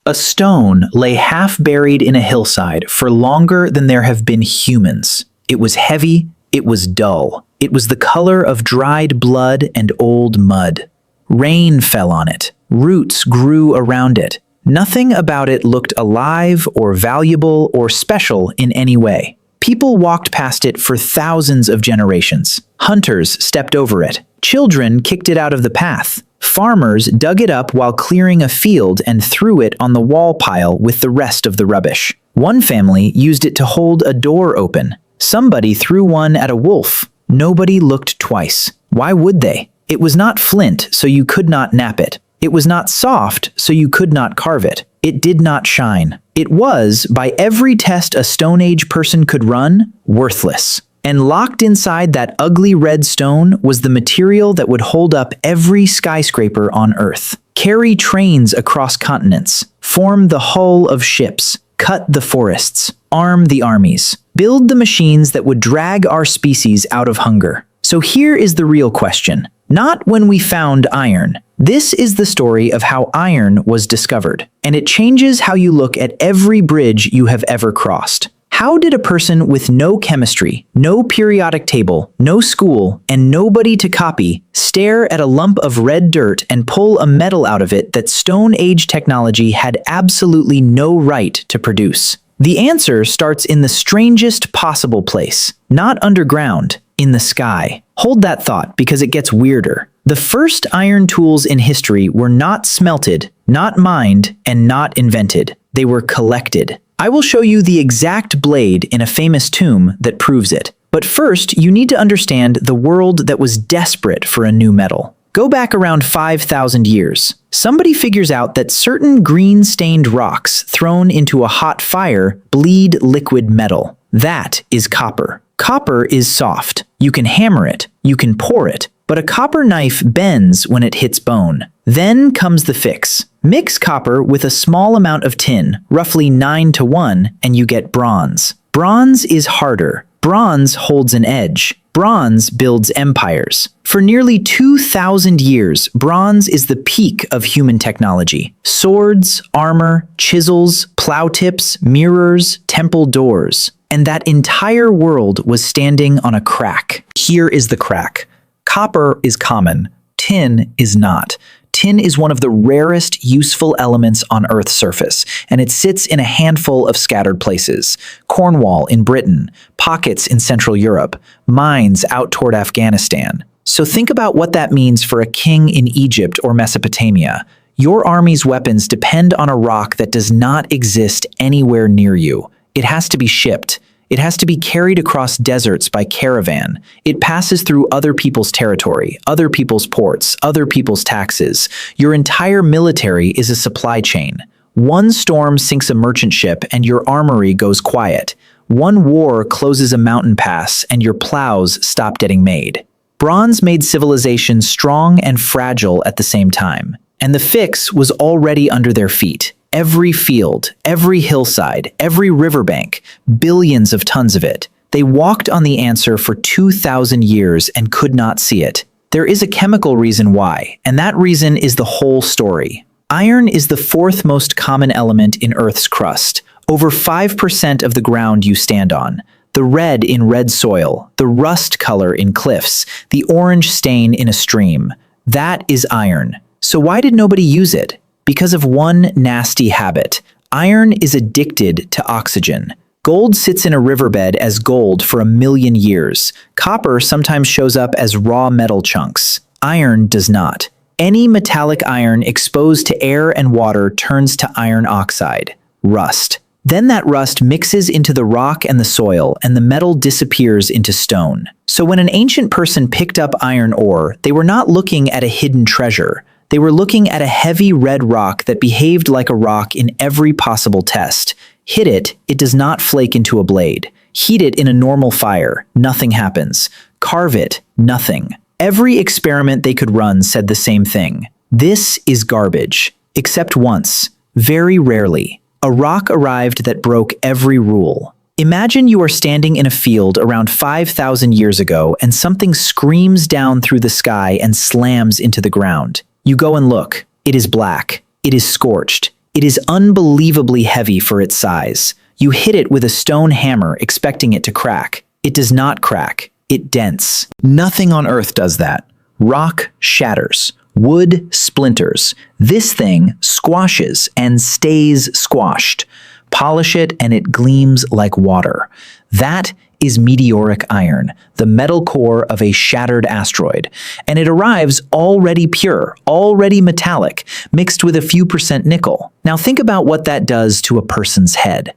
A stone lay half buried in a hillside for longer than there have been humans. It was heavy, it was dull. It was the color of dried blood and old mud. Rain fell on it. Roots grew around it. Nothing about it looked alive or valuable or special in any way. People walked past it for thousands of generations. Hunters stepped over it. Children kicked it out of the path. Farmers dug it up while clearing a field and threw it on the wall pile with the rest of the rubbish. One family used it to hold a door open. Somebody threw one at a wolf. Nobody looked twice. Why would they? It was not flint, so you could not nap it. It was not soft, so you could not carve it. It did not shine. It was, by every test a Stone Age person could run, worthless. And locked inside that ugly red stone was the material that would hold up every skyscraper on Earth, carry trains across continents, form the hull of ships, cut the forests, arm the armies, build the machines that would drag our species out of hunger. So here is the real question. Not when we found iron. This is the story of how iron was discovered, and it changes how you look at every bridge you have ever crossed. How did a person with no chemistry, no periodic table, no school, and nobody to copy stare at a lump of red dirt and pull a metal out of it that Stone Age technology had absolutely no right to produce? The answer starts in the strangest possible place, not underground, in the sky. Hold that thought because it gets weirder. The first iron tools in history were not smelted, not mined, and not invented. They were collected. I will show you the exact blade in a famous tomb that proves it. But first, you need to understand the world that was desperate for a new metal. Go back around 5,000 years. Somebody figures out that certain green-stained rocks thrown into a hot fire bleed liquid metal. That is copper. Copper is soft. You can hammer it, you can pour it, but a copper knife bends when it hits bone. Then comes the fix. Mix copper with a small amount of tin, roughly 9:1, and you get bronze. Bronze is harder. Bronze holds an edge. Bronze builds empires. For nearly 2,000 years, bronze is the peak of human technology. Swords, armor, chisels, plow tips, mirrors, temple doors. And that entire world was standing on a crack. Here is the crack. Copper is common. Tin is not. Tin is one of the rarest useful elements on Earth's surface, and it sits in a handful of scattered places. Cornwall in Britain, pockets in Central Europe, mines out toward Afghanistan. So think about what that means for a king in Egypt or Mesopotamia. Your army's weapons depend on a rock that does not exist anywhere near you. It has to be shipped. It has to be carried across deserts by caravan. It passes through other people's territory, other people's ports, other people's taxes. Your entire military is a supply chain. One storm sinks a merchant ship and your armory goes quiet. One war closes a mountain pass and your plows stop getting made. Bronze made civilization strong and fragile at the same time. And the fix was already under their feet. Every field, every hillside, every riverbank, billions of tons of it. They walked on the answer for 2,000 years and could not see it. There is a chemical reason why, and that reason is the whole story. Iron is the fourth most common element in Earth's crust, over 5% of the ground you stand on. The red in red soil, the rust color in cliffs, the orange stain in a stream. That is iron. So why did nobody use it? Because of one nasty habit. Iron is addicted to oxygen. Gold sits in a riverbed as gold for 1,000,000 years. Copper sometimes shows up as raw metal chunks. Iron does not. Any metallic iron exposed to air and water turns to iron oxide, rust. Then that rust mixes into the rock and the soil, and the metal disappears into stone. So when an ancient person picked up iron ore, they were not looking at a hidden treasure. They were looking at a heavy red rock that behaved like a rock in every possible test. Hit it, it does not flake into a blade. Heat it in a normal fire, nothing happens. Carve it, nothing. Every experiment they could run said the same thing. This is garbage. Except once, very rarely, a rock arrived that broke every rule. Imagine you are standing in a field around 5,000 years ago and something screams down through the sky and slams into the ground. You go and look. It is black. It is scorched. It is unbelievably heavy for its size. You hit it with a stone hammer expecting it to crack. It does not crack. It dents. Nothing on Earth does that. Rock shatters. Wood splinters. This thing squashes and stays squashed. Polish it and it gleams like water. That is meteoric iron, the metal core of a shattered asteroid, and it arrives already pure, already metallic, mixed with a few percent nickel. Now think about what that does to a person's head.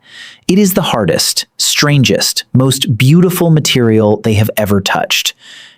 It is the hardest, strangest, most beautiful material they have ever touched,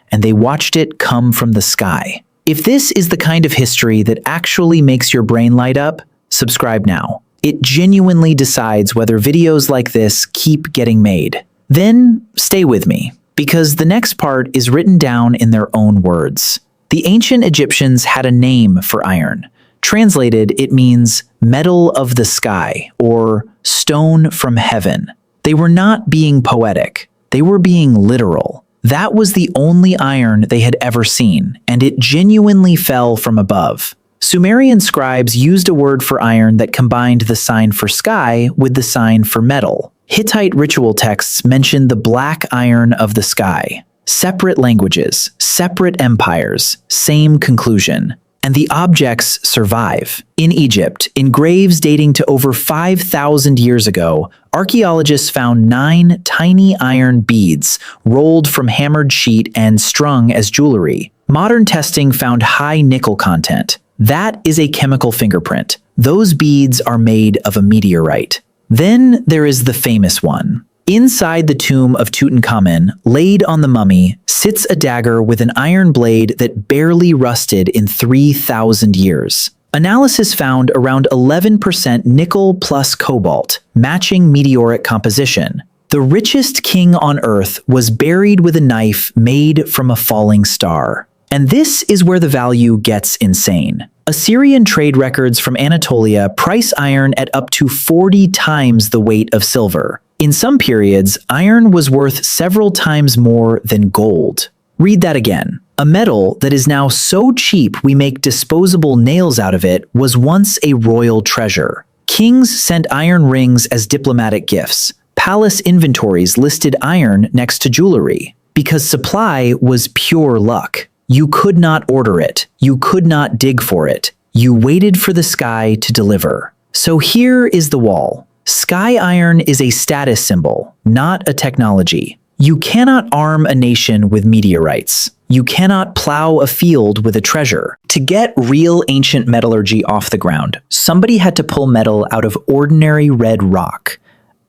and they watched it come from the sky. If this is the kind of history that actually makes your brain light up, subscribe now. It genuinely decides whether videos like this keep getting made. Then stay with me, because the next part is written down in their own words. The ancient Egyptians had a name for iron. Translated, it means metal of the sky or stone from heaven. They were not being poetic. They were being literal. That was the only iron they had ever seen, and it genuinely fell from above. Sumerian scribes used a word for iron that combined the sign for sky with the sign for metal. Hittite ritual texts mention the black iron of the sky. Separate languages, separate empires, same conclusion. And the objects survive. In Egypt, in graves dating to over 5,000 years ago, archaeologists found 9 tiny iron beads rolled from hammered sheet and strung as jewelry. Modern testing found high nickel content. That is a chemical fingerprint. Those beads are made of a meteorite. Then there is the famous one. Inside the tomb of Tutankhamun, laid on the mummy, sits a dagger with an iron blade that barely rusted in 3,000 years. Analysis found around 11% nickel plus cobalt, matching meteoric composition. The richest king on Earth was buried with a knife made from a falling star. And this is where the value gets insane. Assyrian trade records from Anatolia price iron at up to 40 times the weight of silver. In some periods, iron was worth several times more than gold. Read that again. A metal that is now so cheap we make disposable nails out of it was once a royal treasure. Kings sent iron rings as diplomatic gifts. Palace inventories listed iron next to jewelry. Because supply was pure luck. You could not order it. You could not dig for it. You waited for the sky to deliver. So here is the wall. Sky iron is a status symbol, not a technology. You cannot arm a nation with meteorites. You cannot plow a field with a treasure. To get real ancient metallurgy off the ground, somebody had to pull metal out of ordinary red rock.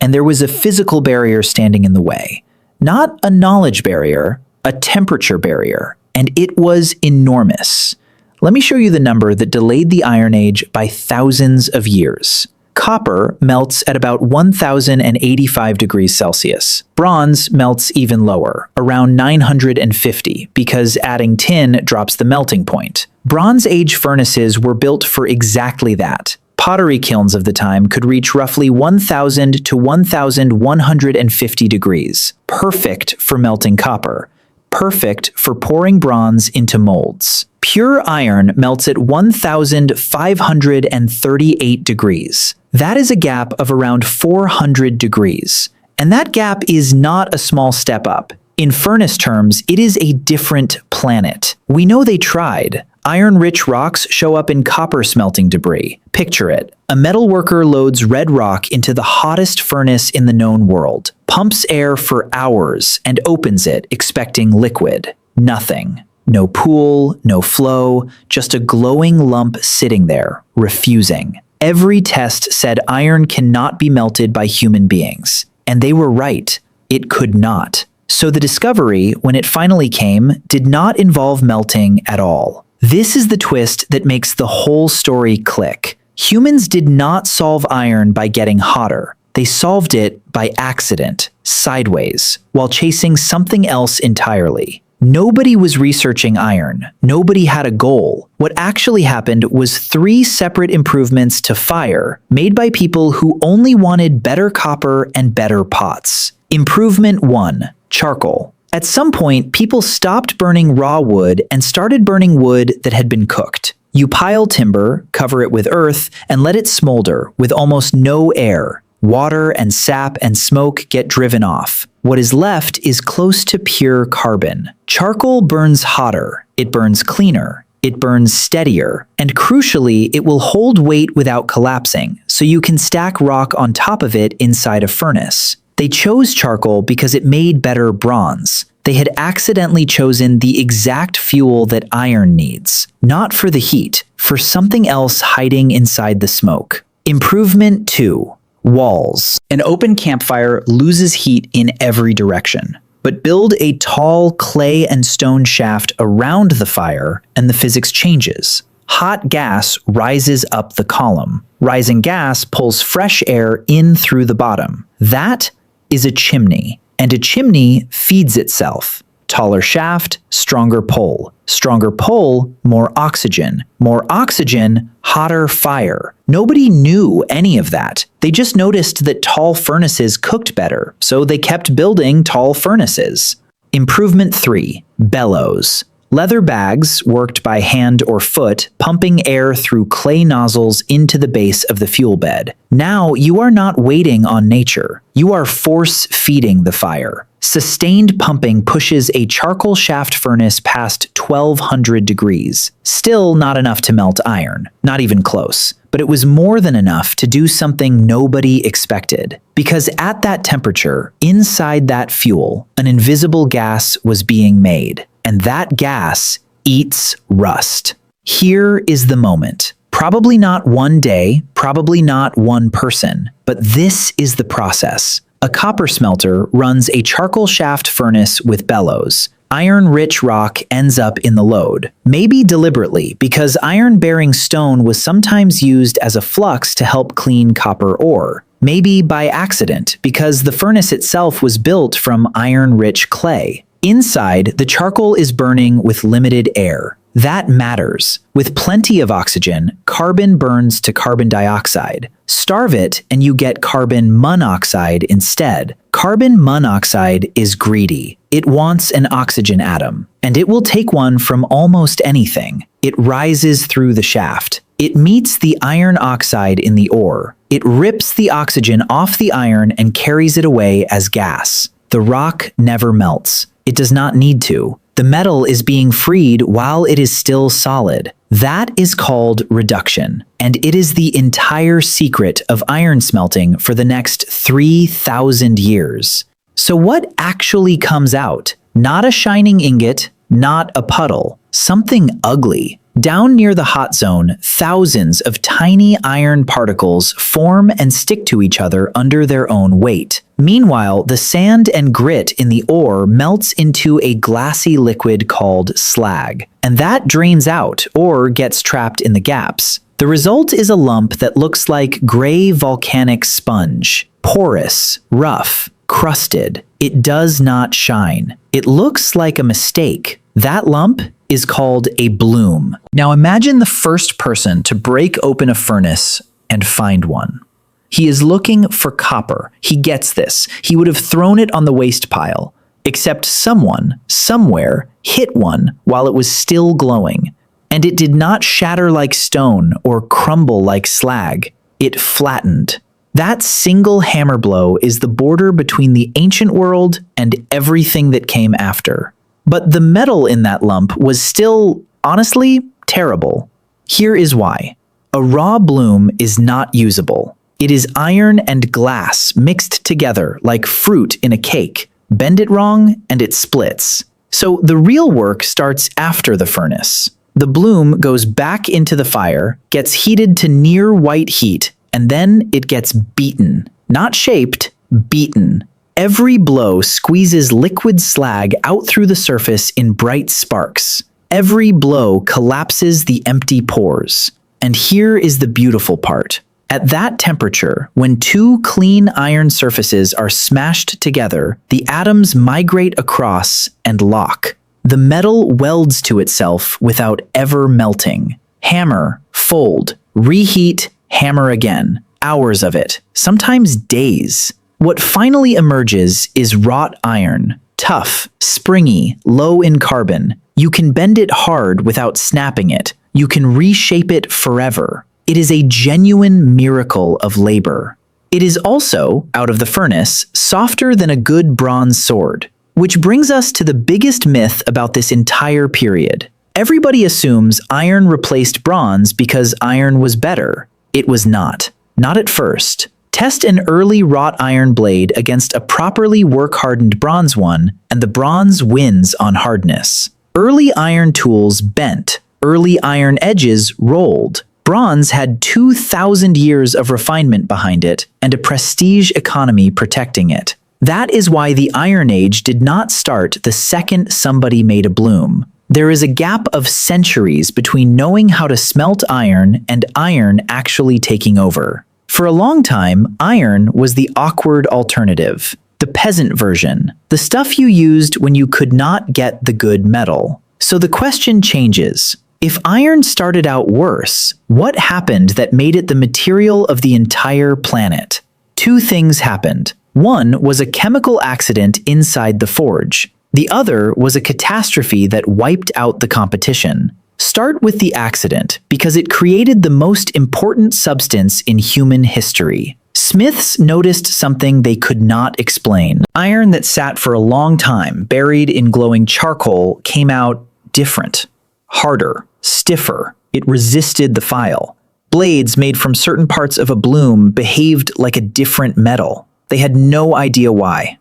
And there was a physical barrier standing in the way. Not a knowledge barrier, a temperature barrier. And it was enormous. Let me show you the number that delayed the Iron Age by thousands of years. Copper melts at about 1,085 degrees Celsius. Bronze melts even lower, around 950, because adding tin drops the melting point. Bronze Age furnaces were built for exactly that. Pottery kilns of the time could reach roughly 1,000 to 1,150 degrees, perfect for melting copper. Perfect for pouring bronze into molds. Pure iron melts at 1,538 degrees. That is a gap of around 400 degrees. And that gap is not a small step up. In furnace terms, it is a different planet. We know they tried. Iron-rich rocks show up in copper smelting debris. Picture it. A metal worker loads red rock into the hottest furnace in the known world, pumps air for hours, and opens it, expecting liquid. Nothing. No pool, no flow, just a glowing lump sitting there, refusing. Every test said iron cannot be melted by human beings. And they were right. It could not. So the discovery, when it finally came, did not involve melting at all. This is the twist that makes the whole story click. Humans did not solve iron by getting hotter. They solved it by accident, sideways, while chasing something else entirely. Nobody was researching iron. Nobody had a goal. What actually happened was 3 separate improvements to fire made by people who only wanted better copper and better pots. Improvement 1, charcoal. At some point, people stopped burning raw wood and started burning wood that had been cooked. You pile timber, cover it with earth, and let it smolder with almost no air. Water and sap and smoke get driven off. What is left is close to pure carbon. Charcoal burns hotter, it burns cleaner, it burns steadier, and crucially, it will hold weight without collapsing, so you can stack rock on top of it inside a furnace. They chose charcoal because it made better bronze. They had accidentally chosen the exact fuel that iron needs, not for the heat, for something else hiding inside the smoke. Improvement 2. Walls. An open campfire loses heat in every direction. But build a tall clay and stone shaft around the fire, and the physics changes. Hot gas rises up the column. Rising gas pulls fresh air in through the bottom. That is a chimney, and a chimney feeds itself. Taller shaft, stronger pull. Stronger pull, more oxygen. More oxygen, hotter fire. Nobody knew any of that. They just noticed that tall furnaces cooked better, so they kept building tall furnaces. Improvement 3. Bellows. Leather bags, worked by hand or foot, pumping air through clay nozzles into the base of the fuel bed. Now you are not waiting on nature. You are force-feeding the fire. Sustained pumping pushes a charcoal shaft furnace past 1200 degrees. Still not enough to melt iron, not even close. But it was more than enough to do something nobody expected. Because at that temperature, inside that fuel, an invisible gas was being made. And that gas eats rust. Here is the moment. Probably not one day, probably not one person, but this is the process. A copper smelter runs a charcoal shaft furnace with bellows. Iron-rich rock ends up in the load. Maybe deliberately, because iron-bearing stone was sometimes used as a flux to help clean copper ore. Maybe by accident, because the furnace itself was built from iron-rich clay. Inside, the charcoal is burning with limited air. That matters. With plenty of oxygen, carbon burns to carbon dioxide. Starve it and you get carbon monoxide instead. Carbon monoxide is greedy. It wants an oxygen atom, and it will take one from almost anything. It rises through the shaft. It meets the iron oxide in the ore. It rips the oxygen off the iron and carries it away as gas. The rock never melts. It does not need to. The metal is being freed while it is still solid. That is called reduction, and it is the entire secret of iron smelting for the next 3,000 years. So what actually comes out? Not a shining ingot, not a puddle, something ugly. Down near the hot zone, thousands of tiny iron particles form and stick to each other under their own weight. Meanwhile, the sand and grit in the ore melts into a glassy liquid called slag, and that drains out or gets trapped in the gaps. The result is a lump that looks like gray volcanic sponge, porous, rough, crusted. It does not shine. It looks like a mistake. That lump is called a bloom. Now imagine the first person to break open a furnace and find one. He is looking for copper. He gets this. He would have thrown it on the waste pile, except someone, somewhere, hit one while it was still glowing. And it did not shatter like stone or crumble like slag. It flattened. That single hammer blow is the border between the ancient world and everything that came after. But the metal in that lump was still, honestly, terrible. Here is why. A raw bloom is not usable. It is iron and glass mixed together like fruit in a cake. Bend it wrong and it splits. So the real work starts after the furnace. The bloom goes back into the fire, gets heated to near white heat, and then it gets beaten. Not shaped, beaten. Every blow squeezes liquid slag out through the surface in bright sparks. Every blow collapses the empty pores. And here is the beautiful part. At that temperature, when two clean iron surfaces are smashed together, the atoms migrate across and lock. The metal welds to itself without ever melting. Hammer, fold, reheat, hammer again. Hours of it, sometimes days. What finally emerges is wrought iron, Tough, springy, low in carbon. You can bend it hard without snapping it. You can reshape it forever. It is a genuine miracle of labor. It is also, out of the furnace, softer than a good bronze sword. Which brings us to the biggest myth about this entire period. Everybody assumes iron replaced bronze because iron was better. It was not. Not at first. Test an early wrought iron blade against a properly work-hardened bronze one, and the bronze wins on hardness. Early iron tools bent. Early iron edges rolled. Bronze had 2,000 years of refinement behind it and a prestige economy protecting it. That is why the Iron Age did not start the second somebody made a bloom. There is a gap of centuries between knowing how to smelt iron and iron actually taking over. For a long time, iron was the awkward alternative, the peasant version, the stuff you used when you could not get the good metal. So the question changes. If iron started out worse, what happened that made it the material of the entire planet? Two things happened. One was a chemical accident inside the forge. The other was a catastrophe that wiped out the competition. Start with the accident, because it created the most important substance in human history. Smiths noticed something they could not explain. Iron that sat for a long time, buried in glowing charcoal, came out different. Harder, stiffer. It resisted the file. Blades made from certain parts of a bloom behaved like a different metal. They had no idea why.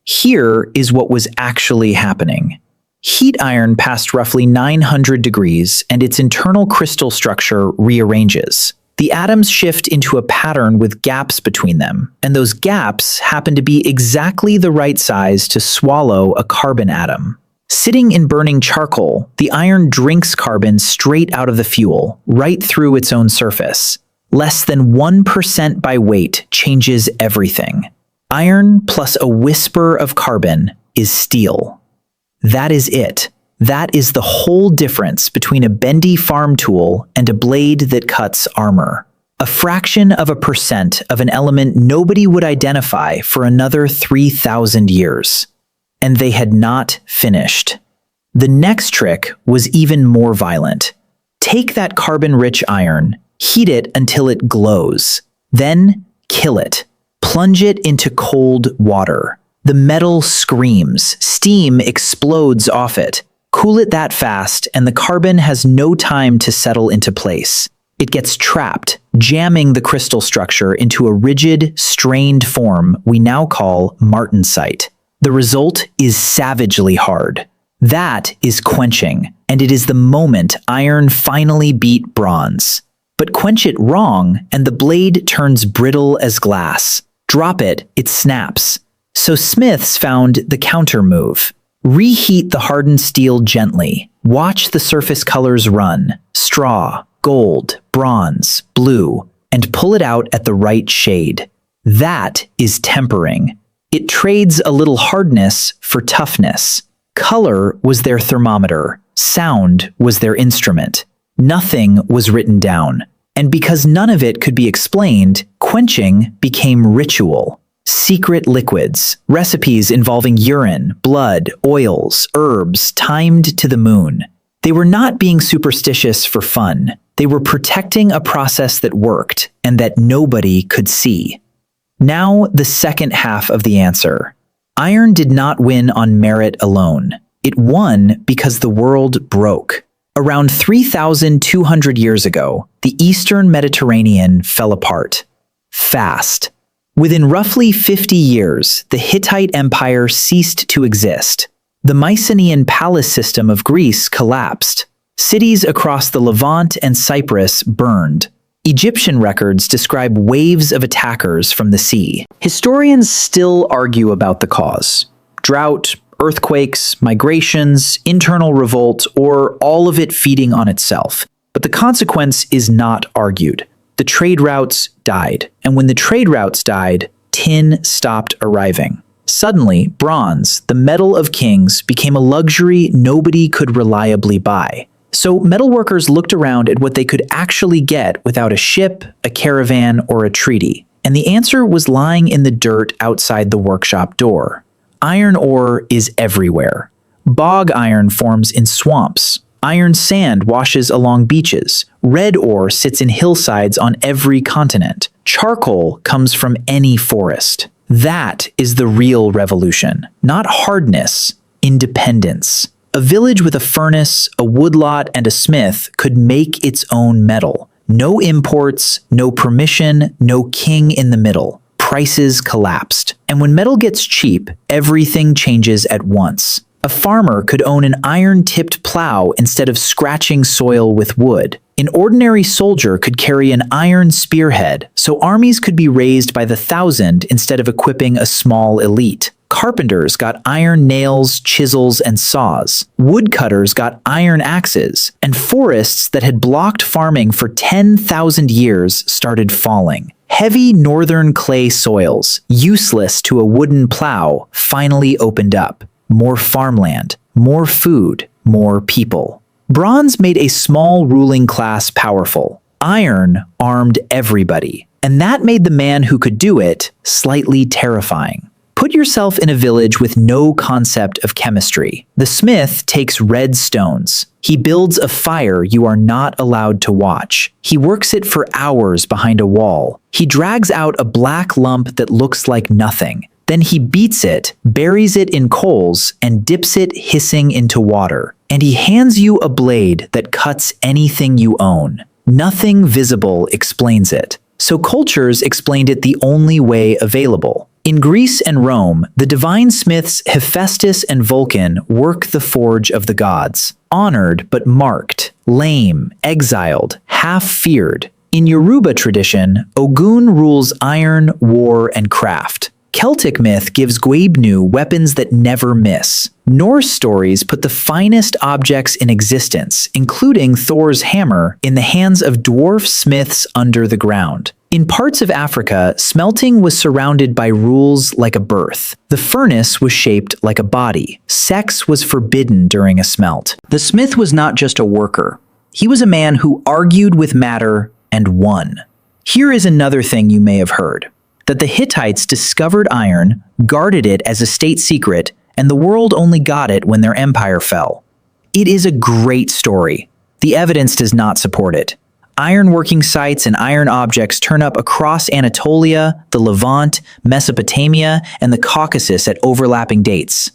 Here is what was actually happening. Heat iron passed roughly 900 degrees, and its internal crystal structure rearranges. The atoms shift into a pattern with gaps between them, and those gaps happen to be exactly the right size to swallow a carbon atom. Sitting in burning charcoal, the iron drinks carbon straight out of the fuel, right through its own surface. Less than 1% by weight changes everything. Iron plus a whisper of carbon is steel. That is it. That is the whole difference between a bendy farm tool and a blade that cuts armor. A fraction of a percent of an element nobody would identify for another 3,000 years. And they had not finished. The next trick was even more violent. Take that carbon-rich iron, heat it until it glows, then kill it. Plunge it into cold water. The metal screams, steam explodes off it. Cool it that fast, and the carbon has no time to settle into place. It gets trapped, jamming the crystal structure into a rigid, strained form we now call martensite. The result is savagely hard. That is quenching, and it is the moment iron finally beat bronze. But quench it wrong, and the blade turns brittle as glass. Drop it, it snaps. So Smiths found the counter move. Reheat the hardened steel gently. Watch the surface colors run. Straw, gold, bronze, blue, and pull it out at the right shade. That is tempering. It trades a little hardness for toughness. Color was their thermometer. Sound was their instrument. Nothing was written down. And because none of it could be explained, quenching became ritual. Secret liquids, recipes involving urine, blood, oils, herbs, timed to the moon. They were not being superstitious for fun. They were protecting a process that worked and that nobody could see. Now, the second half of the answer. Iron did not win on merit alone. It won because the world broke. Around 3,200 years ago, the Eastern Mediterranean fell apart. Fast. Within roughly 50 years, the Hittite Empire ceased to exist. The Mycenaean palace system of Greece collapsed. Cities across the Levant and Cyprus burned. Egyptian records describe waves of attackers from the sea. Historians still argue about the cause. Drought, earthquakes, migrations, internal revolt, or all of it feeding on itself. But the consequence is not argued. The trade routes died, and when the trade routes died, tin stopped arriving. Suddenly, bronze, the metal of kings, became a luxury nobody could reliably buy. So metalworkers looked around at what they could actually get without a ship, a caravan, or a treaty. And the answer was lying in the dirt outside the workshop door. Iron ore is everywhere. Bog iron forms in swamps. Iron sand washes along beaches. Red ore sits in hillsides on every continent. Charcoal comes from any forest. That is the real revolution. Not hardness, independence. A village with a furnace, a woodlot, and a smith could make its own metal. No imports, no permission, no king in the middle. Prices collapsed. And when metal gets cheap, everything changes at once. A farmer could own an iron-tipped plow instead of scratching soil with wood. An ordinary soldier could carry an iron spearhead, so armies could be raised by the thousand instead of equipping a small elite. Carpenters got iron nails, chisels, and saws. Woodcutters got iron axes, and forests that had blocked farming for 10,000 years started falling. Heavy northern clay soils, useless to a wooden plow, finally opened up. More farmland, more food, more people. Bronze made a small ruling class powerful. Iron armed everybody, and that made the man who could do it slightly terrifying. Put yourself in a village with no concept of chemistry. The smith takes red stones. He builds a fire you are not allowed to watch. He works it for hours behind a wall. He drags out a black lump that looks like nothing. Then he beats it, buries it in coals, and dips it hissing into water. And he hands you a blade that cuts anything you own. Nothing visible explains it. So cultures explained it the only way available. In Greece and Rome, the divine smiths Hephaestus and Vulcan work the forge of the gods. Honored but marked, lame, exiled, half-feared. In Yoruba tradition, Ogun rules iron, war, and craft. Celtic myth gives Gwaibnu weapons that never miss. Norse stories put the finest objects in existence, including Thor's hammer, in the hands of dwarf smiths under the ground. In parts of Africa, smelting was surrounded by rules like a birth. The furnace was shaped like a body. Sex was forbidden during a smelt. The smith was not just a worker. He was a man who argued with matter and won. Here is another thing you may have heard. That the Hittites discovered iron, guarded it as a state secret, and the world only got it when their empire fell. It is a great story. The evidence does not support it. Iron-working sites and iron objects turn up across Anatolia, the Levant, Mesopotamia, and the Caucasus at overlapping dates.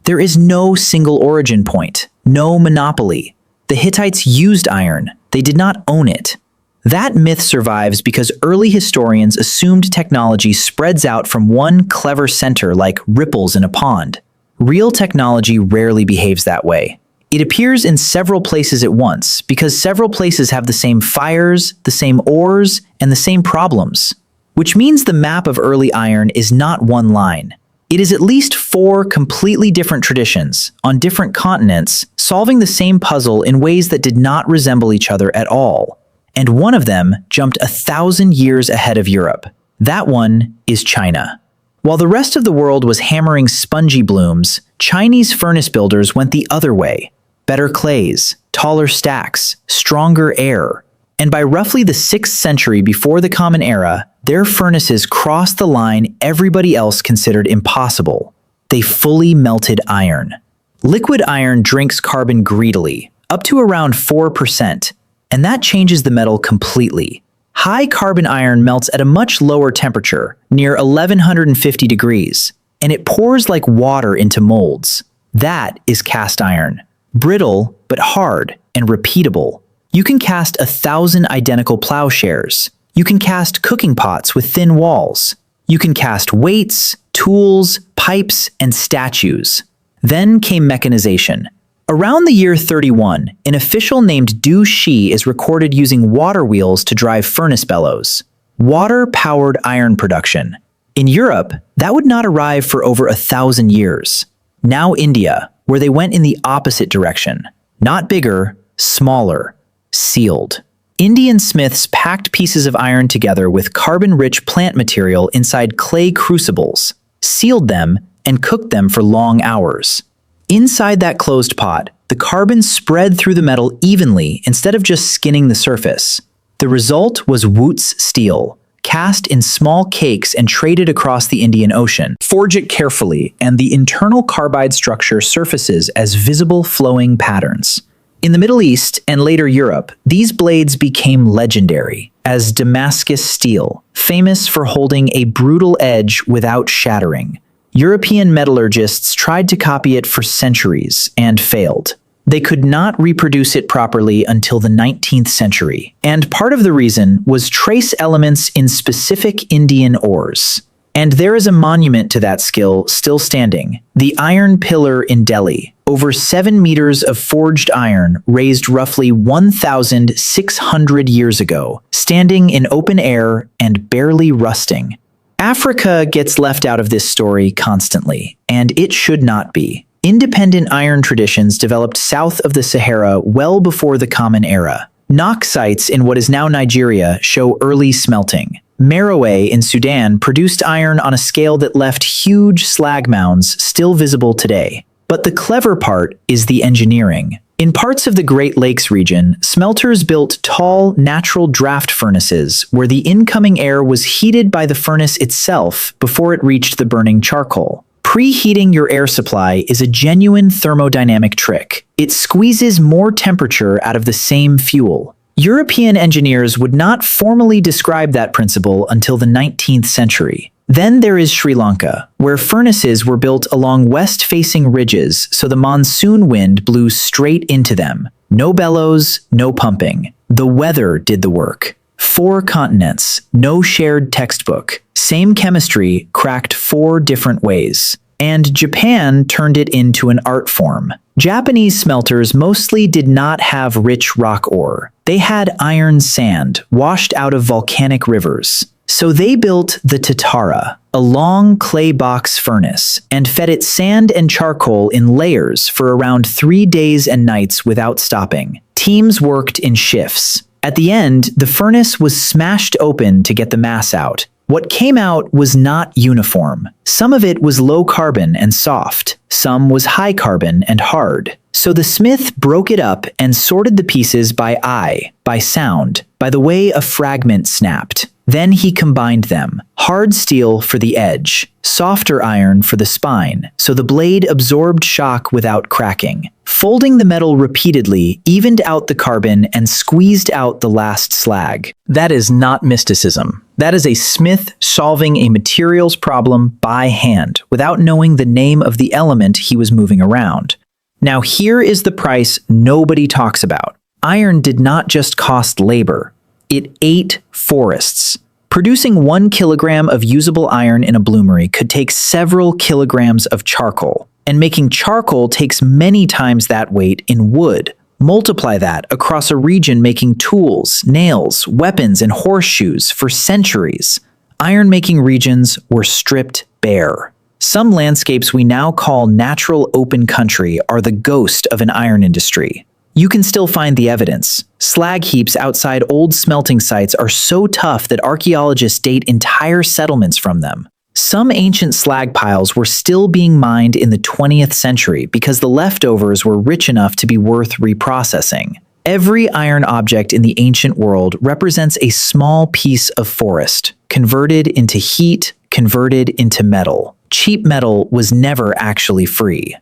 There is no single origin point, no monopoly. The Hittites used iron. They did not own it. That myth survives because early historians assumed technology spreads out from one clever center like ripples in a pond. Real technology rarely behaves that way. It appears in several places at once because several places have the same fires, the same ores, and the same problems. Which means the map of early iron is not one line. It is at least 4 completely different traditions, on different continents, solving the same puzzle in ways that did not resemble each other at all. And one of them jumped 1,000 years ahead of Europe. That one is China. While the rest of the world was hammering spongy blooms, Chinese furnace builders went the other way. Better clays, taller stacks, stronger air. And by roughly the 6th century before the Common Era, their furnaces crossed the line everybody else considered impossible. They fully melted iron. Liquid iron drinks carbon greedily, up to around 4%. And that changes the metal completely. High carbon iron melts at a much lower temperature, near 1150 degrees, and it pours like water into molds. That is cast iron. Brittle, but hard and repeatable. You can cast 1,000 identical plowshares. You can cast cooking pots with thin walls. You can cast weights, tools, pipes, and statues. Then came mechanization. Around the year 31, an official named Du Shi is recorded using water wheels to drive furnace bellows. Water-powered iron production. In Europe, that would not arrive for over 1,000 years. Now India, where they went in the opposite direction. Not bigger, smaller, sealed. Indian smiths packed pieces of iron together with carbon-rich plant material inside clay crucibles, sealed them, and cooked them for long hours. Inside that closed pot, the carbon spread through the metal evenly instead of just skinning the surface. The result was Wootz steel, cast in small cakes and traded across the Indian Ocean. Forge it carefully, and the internal carbide structure surfaces as visible flowing patterns. In the Middle East and later Europe, these blades became legendary as Damascus steel, famous for holding a brutal edge without shattering. European metallurgists tried to copy it for centuries and failed. They could not reproduce it properly until the 19th century, and part of the reason was trace elements in specific Indian ores. And there is a monument to that skill still standing, the Iron Pillar in Delhi. Over 7 meters of forged iron raised roughly 1,600 years ago, standing in open air and barely rusting. Africa gets left out of this story constantly, and it should not be. Independent iron traditions developed south of the Sahara well before the Common Era. Nok sites in what is now Nigeria show early smelting. Merowe in Sudan produced iron on a scale that left huge slag mounds still visible today. But the clever part is the engineering. In parts of the Great Lakes region, smelters built tall, natural draft furnaces where the incoming air was heated by the furnace itself before it reached the burning charcoal. Preheating your air supply is a genuine thermodynamic trick. It squeezes more temperature out of the same fuel. European engineers would not formally describe that principle until the 19th century. Then there is Sri Lanka, where furnaces were built along west-facing ridges so the monsoon wind blew straight into them. No bellows, no pumping. The weather did the work. 4 continents, no shared textbook. Same chemistry, cracked 4 different ways. And Japan turned it into an art form. Japanese smelters mostly did not have rich rock ore. They had iron sand washed out of volcanic rivers. So they built the Tatara, a long clay box furnace, and fed it sand and charcoal in layers for around 3 days and nights without stopping. Teams worked in shifts. At the end, the furnace was smashed open to get the mass out. What came out was not uniform. Some of it was low carbon and soft. Some was high carbon and hard. So the smith broke it up and sorted the pieces by eye, by sound, by the way a fragment snapped. Then he combined them. Hard steel for the edge, softer iron for the spine, so the blade absorbed shock without cracking. Folding the metal repeatedly evened out the carbon and squeezed out the last slag. That is not mysticism. That is a smith solving a materials problem by hand, without knowing the name of the element he was moving around. Now here is the price nobody talks about. Iron did not just cost labor. It ate forests. Producing 1 kilogram of usable iron in a bloomery could take several kilograms of charcoal, and making charcoal takes many times that weight in wood. Multiply that across a region making tools, nails, weapons, and horseshoes for centuries. Iron-making regions were stripped bare. Some landscapes we now call natural open country are the ghost of an iron industry. You can still find the evidence. Slag heaps outside old smelting sites are so tough that archaeologists date entire settlements from them. Some ancient slag piles were still being mined in the 20th century because the leftovers were rich enough to be worth reprocessing. Every iron object in the ancient world represents a small piece of forest, converted into heat, converted into metal. Cheap metal was never actually free.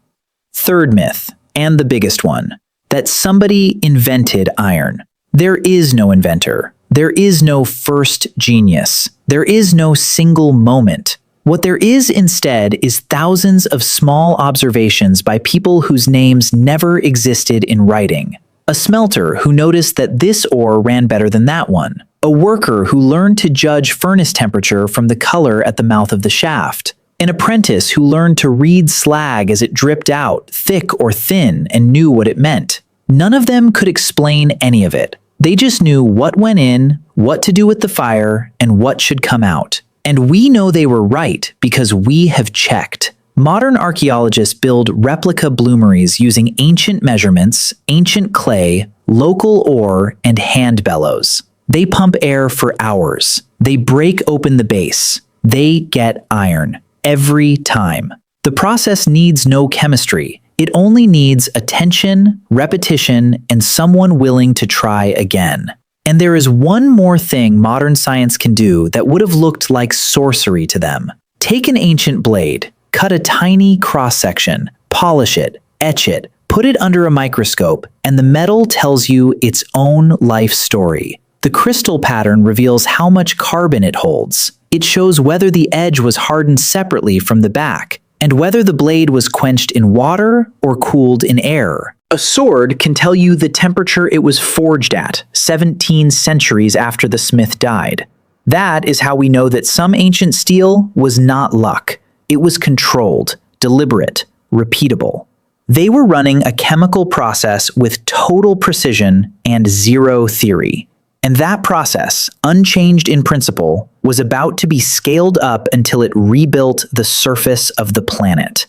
Third myth, and the biggest one, that somebody invented iron. There is no inventor. There is no first genius. There is no single moment. What there is instead is thousands of small observations by people whose names never existed in writing. A smelter who noticed that this ore ran better than that one. A worker who learned to judge furnace temperature from the color at the mouth of the shaft. An apprentice who learned to read slag as it dripped out, thick or thin, and knew what it meant. None of them could explain any of it. They just knew what went in, what to do with the fire, and what should come out. And we know they were right because we have checked. Modern archaeologists build replica bloomeries using ancient measurements, ancient clay, local ore, and hand bellows. They pump air for hours. They break open the base. They get iron. Every time. The process needs no chemistry. It only needs attention, repetition, and someone willing to try again. And there is one more thing modern science can do that would have looked like sorcery to them. Take an ancient blade, cut a tiny cross-section, polish it, etch it, put it under a microscope, and the metal tells you its own life story. The crystal pattern reveals how much carbon it holds. It shows whether the edge was hardened separately from the back, and whether the blade was quenched in water or cooled in air. A sword can tell you the temperature it was forged at, 17 centuries after the smith died. That is how we know that some ancient steel was not luck. It was controlled, deliberate, repeatable. They were running a chemical process with total precision and zero theory. And that process, unchanged in principle, was about to be scaled up until it rebuilt the surface of the planet.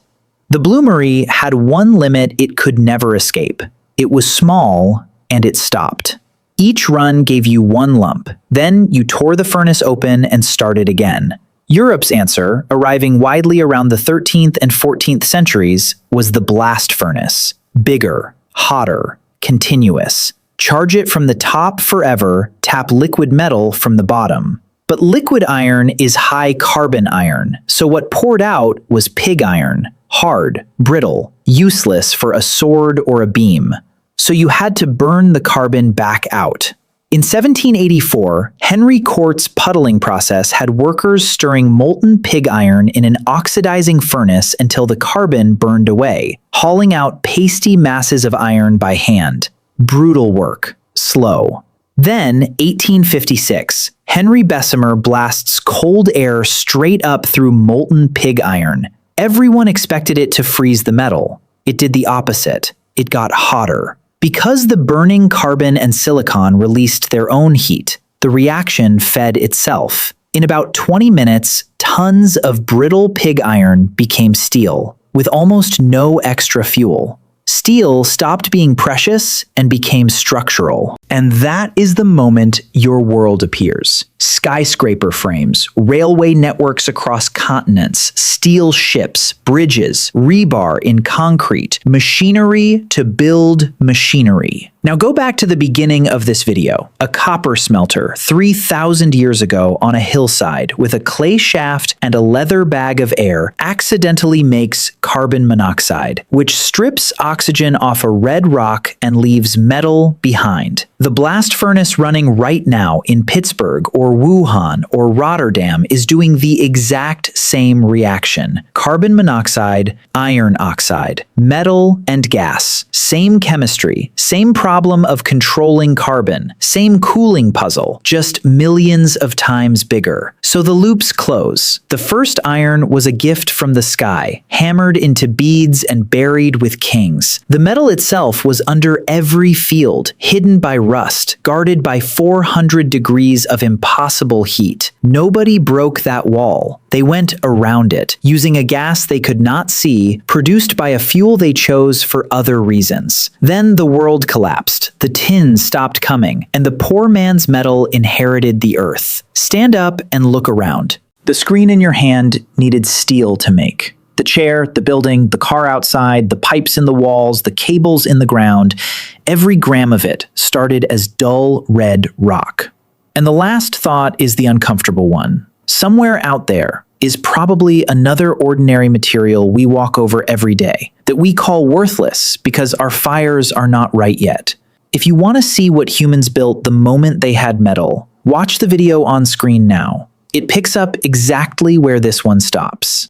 The bloomery had one limit it could never escape. It was small, and it stopped. Each run gave you one lump. Then you tore the furnace open and started again. Europe's answer, arriving widely around the 13th and 14th centuries, was the blast furnace. Bigger, hotter, continuous. Charge it from the top forever, tap liquid metal from the bottom. But liquid iron is high carbon iron, so what poured out was pig iron, hard, brittle, useless for a sword or a beam. So you had to burn the carbon back out. In 1784, Henry Court's puddling process had workers stirring molten pig iron in an oxidizing furnace until the carbon burned away, hauling out pasty masses of iron by hand. Brutal work, slow. Then, 1856, Henry Bessemer blasts cold air straight up through molten pig iron. Everyone expected it to freeze the metal. It did the opposite. It got hotter. Because the burning carbon and silicon released their own heat, the reaction fed itself. In about 20 minutes, tons of brittle pig iron became steel, with almost no extra fuel. Steel stopped being precious and became structural. And that is the moment your world appears. Skyscraper frames, railway networks across continents, steel ships, bridges, rebar in concrete, machinery to build machinery. Now go back to the beginning of this video. A copper smelter 3,000 years ago on a hillside with a clay shaft and a leather bag of air accidentally makes carbon monoxide, which strips oxygen off a red rock and leaves metal behind. The blast furnace running right now in Pittsburgh or Wuhan or Rotterdam is doing the exact same reaction. Carbon monoxide, iron oxide, metal and gas. Same chemistry, same problem of controlling carbon, same cooling puzzle, just millions of times bigger. So the loops close. The first iron was a gift from the sky, hammered into beads and buried with kings. The metal itself was under every field, hidden by rust, guarded by 400 degrees of impossible heat. Nobody broke that wall. They went around it, using a gas they could not see, produced by a fuel they chose for other reasons. Then the world collapsed, the tin stopped coming, and the poor man's metal inherited the earth. Stand up and look around. The screen in your hand needed steel to make. The chair, the building, the car outside, the pipes in the walls, the cables in the ground, every gram of it started as dull red rock. And the last thought is the uncomfortable one. Somewhere out there is probably another ordinary material we walk over every day that we call worthless because our fires are not right yet. If you want to see what humans built the moment they had metal, watch the video on screen now. It picks up exactly where this one stops.